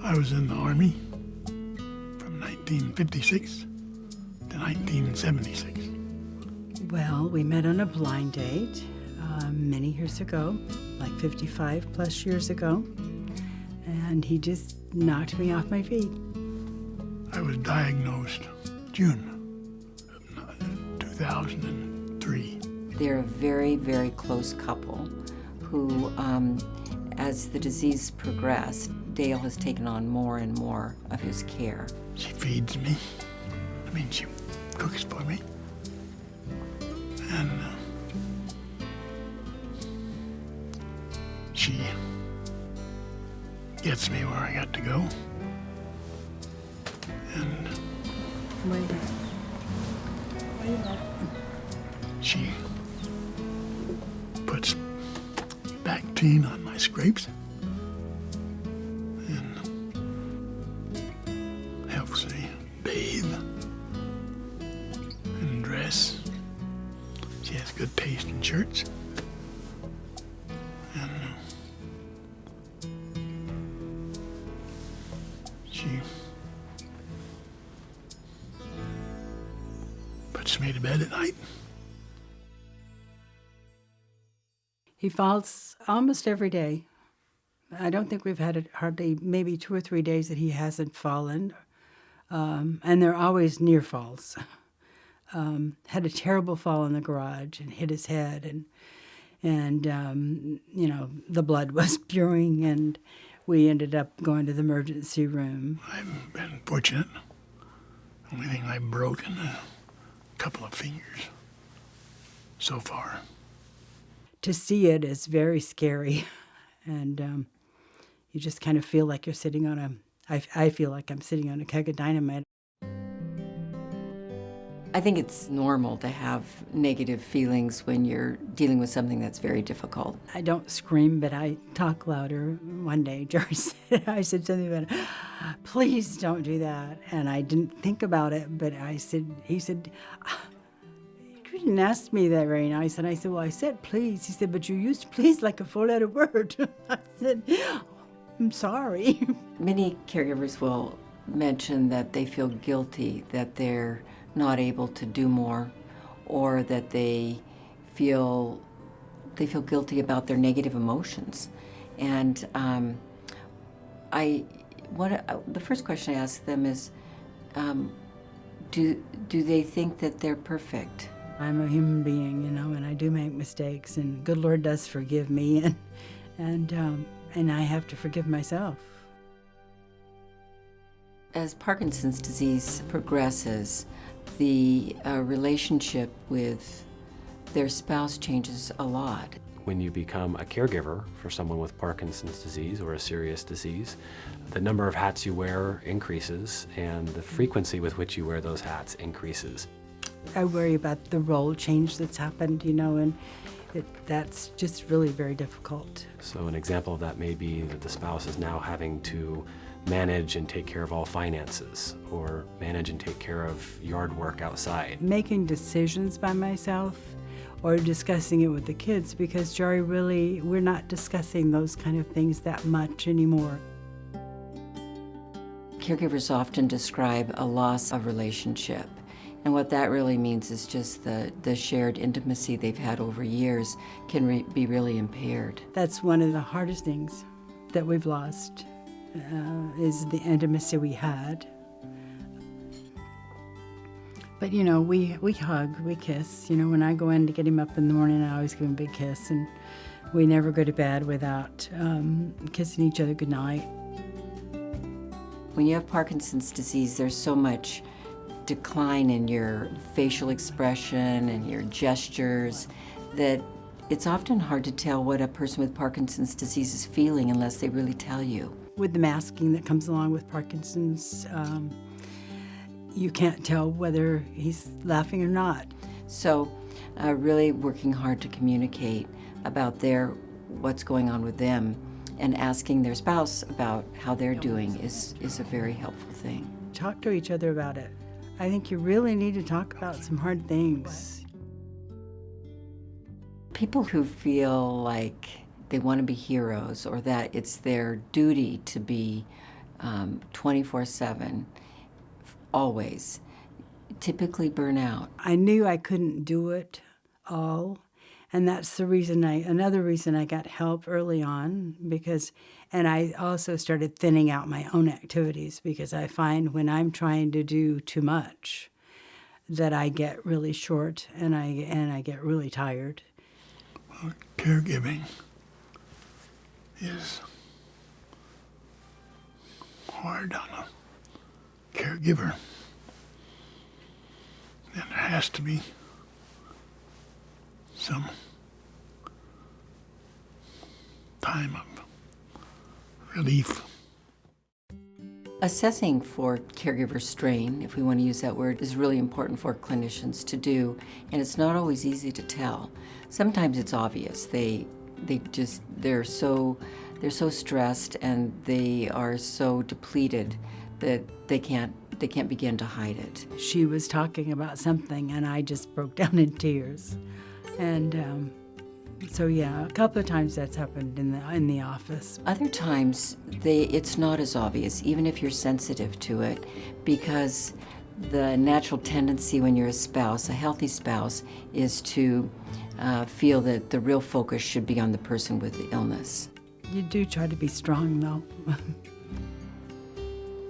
I was in the Army from 1956 to 1976. Well, we met on a blind date many years ago, like 55 plus years ago, and he just knocked me off my feet. I was diagnosed June of 2003. They're a very, very close couple who, as the disease progressed, Dale has taken on more and more of his care. She feeds me. She cooks for me. And she gets me where I got to go. And she puts Bactine on my scrapes and helps me bathe and dress. She has good taste in shirts. And she puts me to bed at night. He falls almost every day. I don't think we've had hardly maybe 2 or 3 days that he hasn't fallen, and they're always near falls. Had a terrible fall in the garage and hit his head, and the blood was spewing, and we ended up going to the emergency room. I've been fortunate. The only thing I've broken is a couple of fingers so far. To see it is very scary, and you just kind of feel like you're sitting on I feel like I'm sitting on a keg of dynamite. I think it's normal to have negative feelings when you're dealing with something that's very difficult. I don't scream, but I talk louder. One day, Jerry said, I said something about, please don't do that. And I didn't think about it, but he said, you didn't ask me that very nice. And I said, well, I said please. He said, but you used please like a 4-letter word. I said, I'm sorry. Many caregivers will mention that they feel guilty that they're not able to do more, or that they feel guilty about their negative emotions. And the first question I ask them is, do they think that they're perfect? I'm a human being, and I do make mistakes, and good Lord does forgive me, and I have to forgive myself. As Parkinson's disease progresses, the relationship with their spouse changes a lot. When you become a caregiver for someone with Parkinson's disease or a serious disease, the number of hats you wear increases, and the frequency with which you wear those hats increases. I worry about the role change that's happened, and that's just really very difficult. So an example of that may be that the spouse is now having to manage and take care of all finances, or manage and take care of yard work outside. Making decisions by myself or discussing it with the kids, because Jory, we're not discussing those kind of things that much anymore. Caregivers often describe a loss of relationship. And what that really means is just the shared intimacy they've had over years can be really impaired. That's one of the hardest things that we've lost, is the intimacy we had. But we hug, we kiss. When I go in to get him up in the morning, I always give him a big kiss, and we never go to bed without kissing each other goodnight. When you have Parkinson's disease, there's so much decline in your facial expression and your gestures that it's often hard to tell what a person with Parkinson's disease is feeling unless they really tell you. With the masking that comes along with Parkinson's, you can't tell whether he's laughing or not. So really working hard to communicate about what's going on with them, and asking their spouse about how they're doing is a very helpful thing. Talk to each other about it. I think you really need to talk about some hard things. People who feel like they want to be heroes, or that it's their duty to be 24/7, always, typically burn out. I knew I couldn't do it all, and that's the reason another reason I got help early on, and I also started thinning out my own activities, because I find when I'm trying to do too much that I get really short and I get really tired. Well, caregiving is hard on a caregiver. And there has to be some time of relief. Assessing for caregiver strain, if we want to use that word, is really important for clinicians to do, and it's not always easy to tell. Sometimes it's obvious. They're so stressed and they are so depleted that they can't begin to hide it. She was talking about something and I just broke down in tears. And so yeah, a couple of times that's happened in the office. Other times, it's not as obvious, even if you're sensitive to it, because the natural tendency when you're a healthy spouse, is to feel that the real focus should be on the person with the illness. You do try to be strong, though.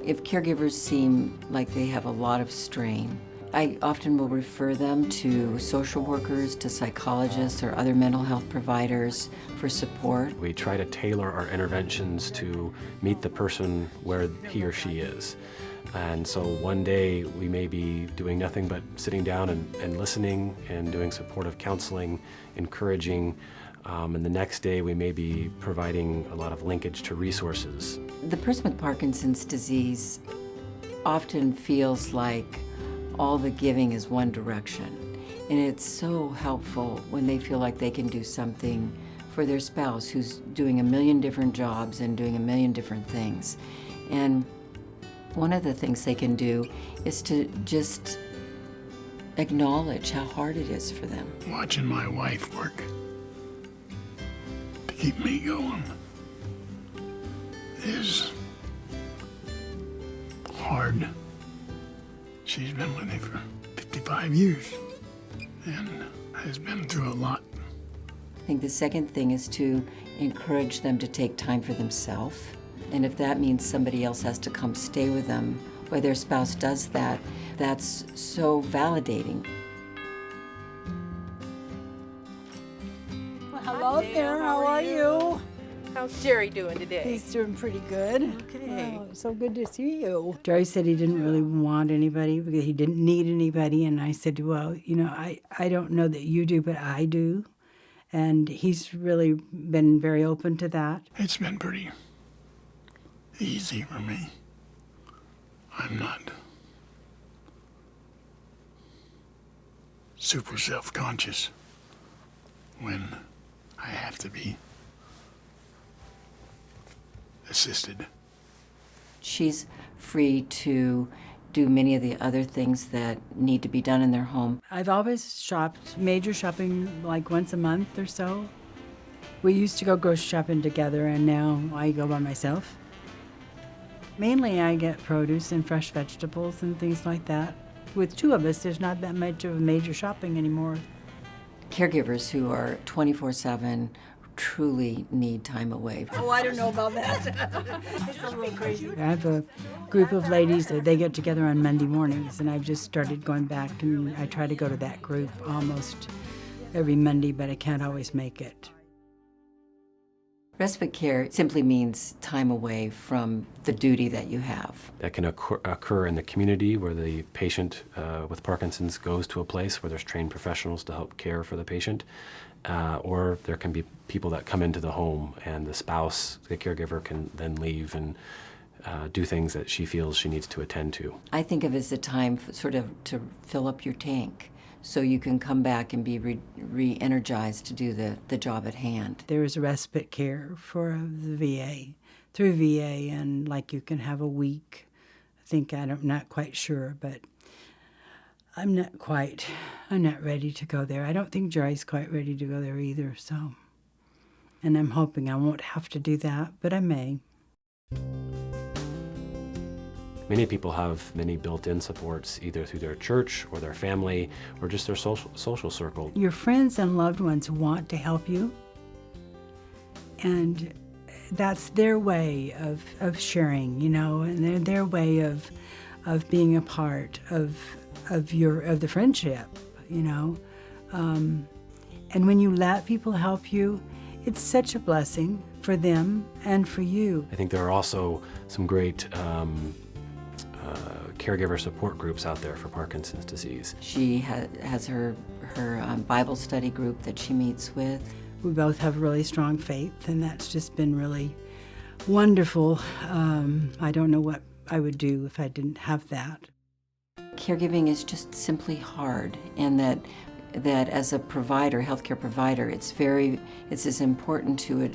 If caregivers seem like they have a lot of strain, I often will refer them to social workers, to psychologists, or other mental health providers for support. We try to tailor our interventions to meet the person where he or she is. And so one day we may be doing nothing but sitting down and listening and doing supportive counseling, encouraging, and the next day we may be providing a lot of linkage to resources. The person with Parkinson's disease often feels like all the giving is one direction. And it's so helpful when they feel like they can do something for their spouse who's doing a million different jobs and doing a million different things. And one of the things they can do is to just acknowledge how hard it is for them. Watching my wife work to keep me going is hard. She's been with me for 55 years and has been through a lot. I think the second thing is to encourage them to take time for themselves. And if that means somebody else has to come stay with them, or their spouse does that, that's so validating. Well, hello there, how are you? How's Jerry doing today? He's doing pretty good. Okay. Oh, so good to see you. Jerry said he didn't really want anybody because he didn't need anybody. And I said, well, I don't know that you do, but I do. And he's really been very open to that. It's been pretty easy for me. I'm not super self-conscious when I have to be assisted. She's free to do many of the other things that need to be done in their home. I've always shopped, major shopping, like once a month or so. We used to go grocery shopping together, and now I go by myself. Mainly I get produce and fresh vegetables and things like that. With two of us, there's not that much of major shopping anymore. Caregivers who are 24/7 truly need time away. Oh, I don't know about that. It's a little crazy. I have a group of ladies that they get together on Monday mornings, and I've just started going back, and I try to go to that group almost every Monday, but I can't always make it. Respite care simply means time away from the duty that you have. That can occur in the community where the patient with Parkinson's goes to a place where there's trained professionals to help care for the patient. Or there can be people that come into the home and the spouse, the caregiver, can then leave and do things that she feels she needs to attend to. I think of it as a time sort of to fill up your tank so you can come back and be re-energized to do the job at hand. There is respite care for the VA, through VA, and like you can have a week. I'm not quite sure, but I'm not ready to go there. I don't think Jerry's quite ready to go there either, so. And I'm hoping I won't have to do that, but I may. Many people have many built-in supports, either through their church or their family or just their social circle. Your friends and loved ones want to help you, and that's their way of sharing, and their way of being a part of the friendship, and when you let people help you, it's such a blessing for them and for you. I think there are also some great caregiver support groups out there for Parkinson's disease. She has her Bible study group that she meets with. We both have really strong faith, and that's just been really wonderful. I don't know what I would do if I didn't have that. Caregiving is just simply hard, and that as a provider, healthcare provider, it's as important to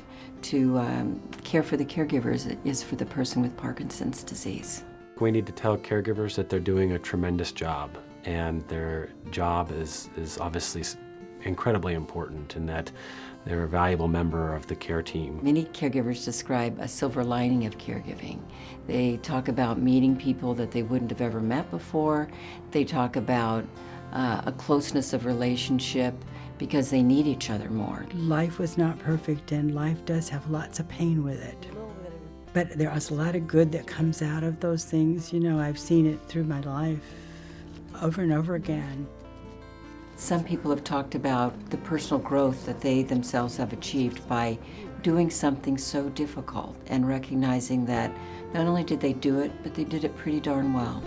care for the caregiver as it is for the person with Parkinson's disease. We need to tell caregivers that they're doing a tremendous job, and their job is obviously incredibly important, and that they're a valuable member of the care team. Many caregivers describe a silver lining of caregiving. They talk about meeting people that they wouldn't have ever met before. They talk about a closeness of relationship because they need each other more. Life was not perfect, and life does have lots of pain with it. But there's a lot of good that comes out of those things. I've seen it through my life over and over again. Some people have talked about the personal growth that they themselves have achieved by doing something so difficult and recognizing that not only did they do it, but they did it pretty darn well.